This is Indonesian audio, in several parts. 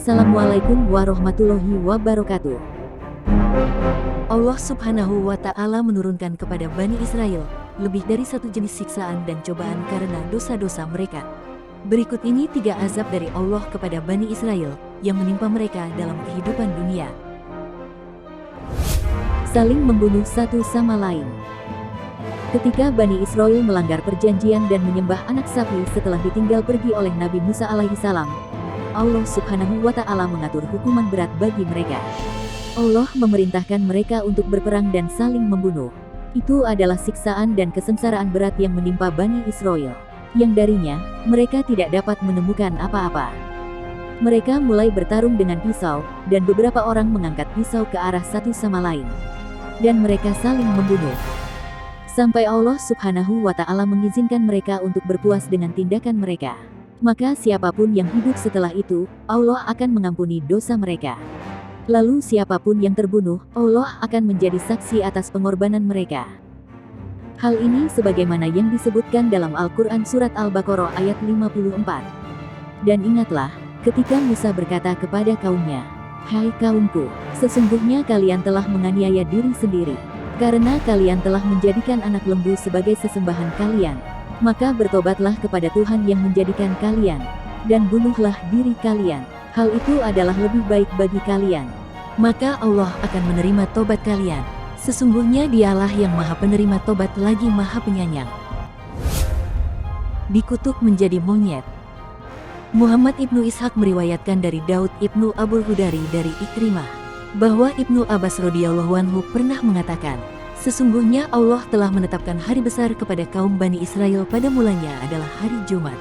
Assalamualaikum warahmatullahi wabarakatuh. Allah Subhanahu wa Ta'ala menurunkan kepada Bani Israel lebih dari satu jenis siksaan dan cobaan karena dosa-dosa mereka. Berikut ini 3 azab dari Allah kepada Bani Israel yang menimpa mereka dalam kehidupan dunia. Saling membunuh satu sama lain. Ketika Bani Israel melanggar perjanjian dan menyembah anak sapi setelah ditinggal pergi oleh Nabi Musa alaihissalam, Allah Subhanahu wa Ta'ala mengatur hukuman berat bagi mereka. Allah memerintahkan mereka untuk berperang dan saling membunuh. Itu adalah siksaan dan kesengsaraan berat yang menimpa Bani Israel, yang darinya mereka tidak dapat menemukan apa-apa. Mereka mulai bertarung dengan pisau, dan beberapa orang mengangkat pisau ke arah satu sama lain. Dan mereka saling membunuh. Sampai Allah Subhanahu wa Ta'ala mengizinkan mereka untuk berpuas dengan tindakan mereka. Maka siapapun yang hidup setelah itu, Allah akan mengampuni dosa mereka. Lalu siapapun yang terbunuh, Allah akan menjadi saksi atas pengorbanan mereka. Hal ini sebagaimana yang disebutkan dalam Al-Quran Surat Al-Baqarah ayat 54. Dan ingatlah, ketika Musa berkata kepada kaumnya, "Hai kaumku, sesungguhnya kalian telah menganiaya diri sendiri, karena kalian telah menjadikan anak lembu sebagai sesembahan kalian. Maka bertobatlah kepada Tuhan yang menjadikan kalian, dan bunuhlah diri kalian. Hal itu adalah lebih baik bagi kalian. Maka Allah akan menerima tobat kalian. Sesungguhnya Dialah yang Maha Penerima Tobat lagi Maha Penyayang." Dikutuk menjadi monyet. Muhammad ibnu Ishaq meriwayatkan dari Daud ibnu Abul Hudari dari Ikrimah, bahwa Ibnu Abbas radhiyallahu anhu pernah mengatakan, "Sesungguhnya Allah telah menetapkan hari besar kepada kaum Bani Israel pada mulanya adalah hari Jumat.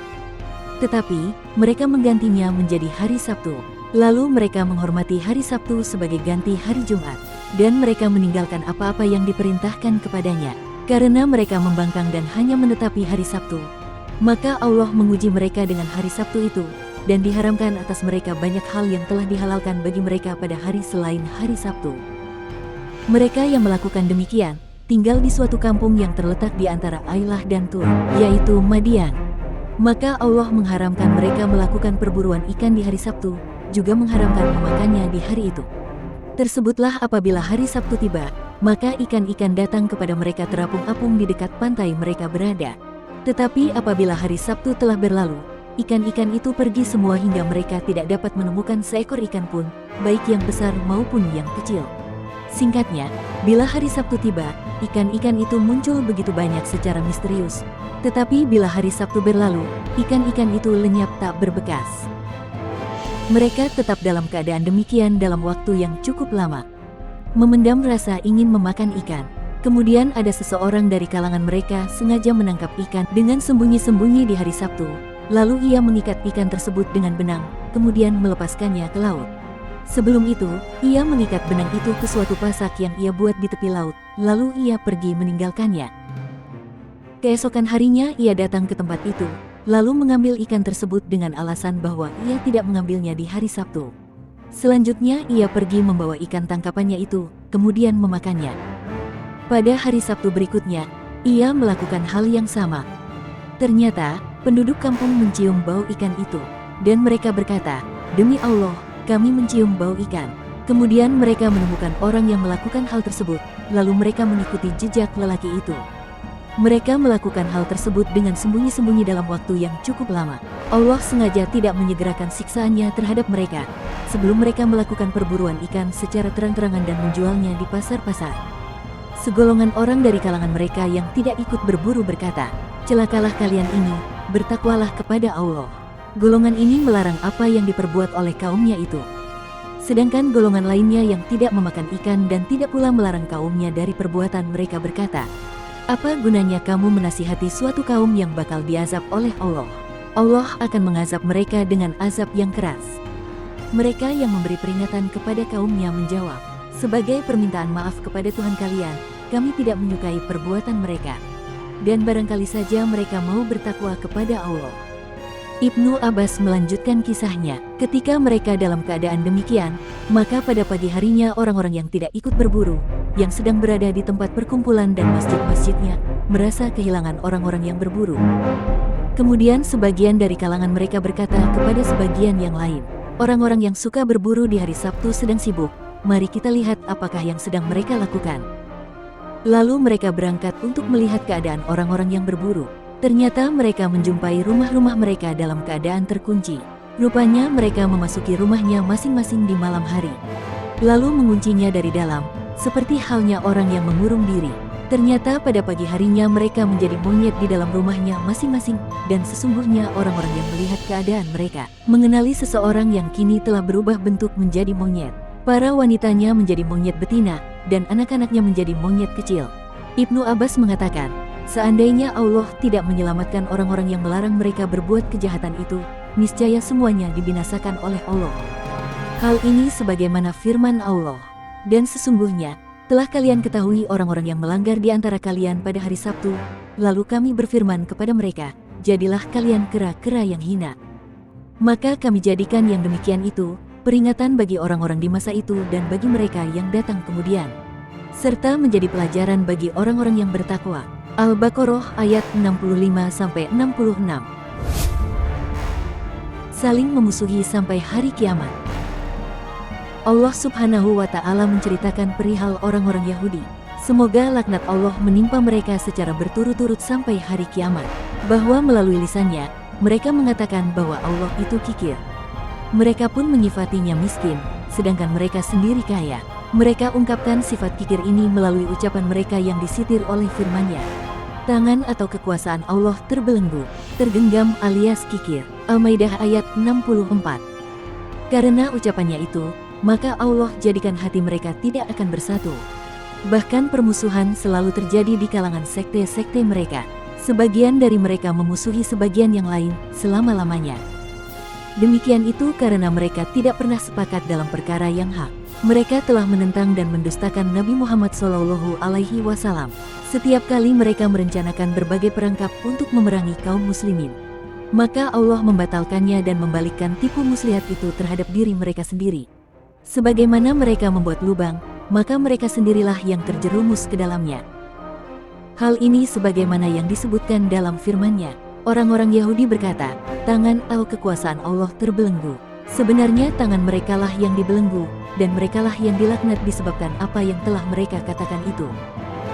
Tetapi, mereka menggantinya menjadi hari Sabtu. Lalu mereka menghormati hari Sabtu sebagai ganti hari Jumat. Dan mereka meninggalkan apa-apa yang diperintahkan kepadanya, karena mereka membangkang dan hanya menetapi hari Sabtu. Maka Allah menguji mereka dengan hari Sabtu itu, dan diharamkan atas mereka banyak hal yang telah dihalalkan bagi mereka pada hari selain hari Sabtu. Mereka yang melakukan demikian, tinggal di suatu kampung yang terletak di antara Ailah dan Tur, yaitu Madian. Maka Allah mengharamkan mereka melakukan perburuan ikan di hari Sabtu, juga mengharamkan memakannya di hari itu. Tersebutlah apabila hari Sabtu tiba, maka ikan-ikan datang kepada mereka terapung-apung di dekat pantai mereka berada. Tetapi apabila hari Sabtu telah berlalu, ikan-ikan itu pergi semua hingga mereka tidak dapat menemukan seekor ikan pun, baik yang besar maupun yang kecil. Singkatnya, bila hari Sabtu tiba, ikan-ikan itu muncul begitu banyak secara misterius. Tetapi bila hari Sabtu berlalu, ikan-ikan itu lenyap tak berbekas. Mereka tetap dalam keadaan demikian dalam waktu yang cukup lama. Memendam rasa ingin memakan ikan. Kemudian ada seseorang dari kalangan mereka sengaja menangkap ikan dengan sembunyi-sembunyi di hari Sabtu. Lalu ia mengikat ikan tersebut dengan benang, kemudian melepaskannya ke laut. Sebelum itu, ia mengikat benang itu ke suatu pasak yang ia buat di tepi laut, lalu ia pergi meninggalkannya. Keesokan harinya ia datang ke tempat itu, lalu mengambil ikan tersebut dengan alasan bahwa ia tidak mengambilnya di hari Sabtu. Selanjutnya ia pergi membawa ikan tangkapannya itu, kemudian memakannya. Pada hari Sabtu berikutnya, ia melakukan hal yang sama. Ternyata, penduduk kampung mencium bau ikan itu, dan mereka berkata, "Demi Allah, kami mencium bau ikan." Kemudian mereka menemukan orang yang melakukan hal tersebut, lalu mereka mengikuti jejak lelaki itu. Mereka melakukan hal tersebut dengan sembunyi-sembunyi dalam waktu yang cukup lama. Allah sengaja tidak menyegerakan siksaannya terhadap mereka, sebelum mereka melakukan perburuan ikan secara terang-terangan dan menjualnya di pasar-pasar. Segolongan orang dari kalangan mereka yang tidak ikut berburu berkata, "Celakalah kalian ini, bertakwalah kepada Allah." Golongan ini melarang apa yang diperbuat oleh kaumnya itu. Sedangkan golongan lainnya yang tidak memakan ikan dan tidak pula melarang kaumnya dari perbuatan mereka berkata, "Apa gunanya kamu menasihati suatu kaum yang bakal diazab oleh Allah? Allah akan mengazab mereka dengan azab yang keras." Mereka yang memberi peringatan kepada kaumnya menjawab, "Sebagai permintaan maaf kepada Tuhan kalian, kami tidak menyukai perbuatan mereka. Dan barangkali saja mereka mau bertakwa kepada Allah." Ibnu Abbas melanjutkan kisahnya, ketika mereka dalam keadaan demikian, maka pada pagi harinya orang-orang yang tidak ikut berburu, yang sedang berada di tempat perkumpulan dan masjid-masjidnya, merasa kehilangan orang-orang yang berburu. Kemudian sebagian dari kalangan mereka berkata kepada sebagian yang lain, Orang-orang yang suka berburu di hari Sabtu sedang sibuk. Mari kita lihat apakah yang sedang mereka lakukan." Lalu mereka berangkat untuk melihat keadaan orang-orang yang berburu. Ternyata mereka menjumpai rumah-rumah mereka dalam keadaan terkunci. Rupanya mereka memasuki rumahnya masing-masing di malam hari, lalu menguncinya dari dalam, seperti halnya orang yang mengurung diri. Ternyata pada pagi harinya mereka menjadi monyet di dalam rumahnya masing-masing, dan sesungguhnya orang-orang yang melihat keadaan mereka mengenali seseorang yang kini telah berubah bentuk menjadi monyet. Para wanitanya menjadi monyet betina, dan anak-anaknya menjadi monyet kecil. Ibnu Abbas mengatakan, seandainya Allah tidak menyelamatkan orang-orang yang melarang mereka berbuat kejahatan itu, niscaya semuanya dibinasakan oleh Allah. Hal ini sebagaimana firman Allah, "Dan sesungguhnya telah kalian ketahui orang-orang yang melanggar di antara kalian pada hari Sabtu, lalu kami berfirman kepada mereka, jadilah kalian kera-kera yang hina. Maka kami jadikan yang demikian itu peringatan bagi orang-orang di masa itu dan bagi mereka yang datang kemudian, serta menjadi pelajaran bagi orang-orang yang bertakwa." Al-Baqarah ayat 65-66. Saling memusuhi sampai hari kiamat. Allah Subhanahu wa Ta'ala menceritakan perihal orang-orang Yahudi. Semoga laknat Allah menimpa mereka secara berturut-turut sampai hari kiamat. Bahwa melalui lisannya, mereka mengatakan bahwa Allah itu kikir. Mereka pun menyifatinya miskin, sedangkan mereka sendiri kaya. Mereka ungkapkan sifat kikir ini melalui ucapan mereka yang disitir oleh firman-Nya. Tangan atau kekuasaan Allah terbelenggu, tergenggam alias kikir. Al-Maidah ayat 64. Karena ucapannya itu, maka Allah jadikan hati mereka tidak akan bersatu. Bahkan permusuhan selalu terjadi di kalangan sekte-sekte mereka. Sebagian dari mereka memusuhi sebagian yang lain selama-lamanya. Demikian itu karena mereka tidak pernah sepakat dalam perkara yang hak. Mereka telah menentang dan mendustakan Nabi Muhammad SAW. Setiap kali mereka merencanakan berbagai perangkap untuk memerangi kaum muslimin, maka Allah membatalkannya dan membalikkan tipu muslihat itu terhadap diri mereka sendiri. Sebagaimana mereka membuat lubang, maka mereka sendirilah yang terjerumus ke dalamnya. Hal ini sebagaimana yang disebutkan dalam firman-Nya. Orang-orang Yahudi berkata, tangan atau kekuasaan Allah terbelenggu. Sebenarnya tangan merekalah yang dibelenggu, dan merekalah yang dilaknat disebabkan apa yang telah mereka katakan itu.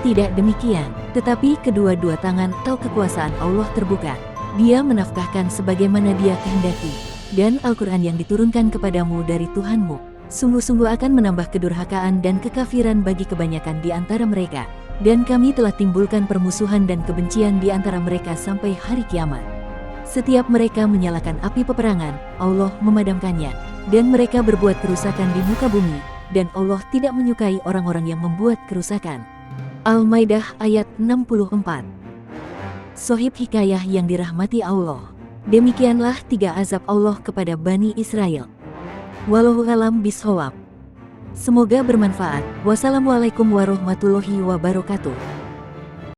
Tidak demikian, tetapi kedua-dua tangan atau kekuasaan Allah terbuka. Dia menafkahkan sebagaimana Dia kehendaki. Dan Al-Quran yang diturunkan kepadamu dari Tuhanmu, sungguh-sungguh akan menambah kedurhakaan dan kekafiran bagi kebanyakan di antara mereka. Dan kami telah timbulkan permusuhan dan kebencian di antara mereka sampai hari kiamat. Setiap mereka menyalakan api peperangan, Allah memadamkannya. Dan mereka berbuat kerusakan di muka bumi, dan Allah tidak menyukai orang-orang yang membuat kerusakan. Al-Maidah ayat 64. Sohib hikayah yang dirahmati Allah. Demikianlah 3 azab Allah kepada Bani Israel. Wallahu a'lam bishawab. Semoga bermanfaat. Wassalamualaikum warahmatullahi wabarakatuh.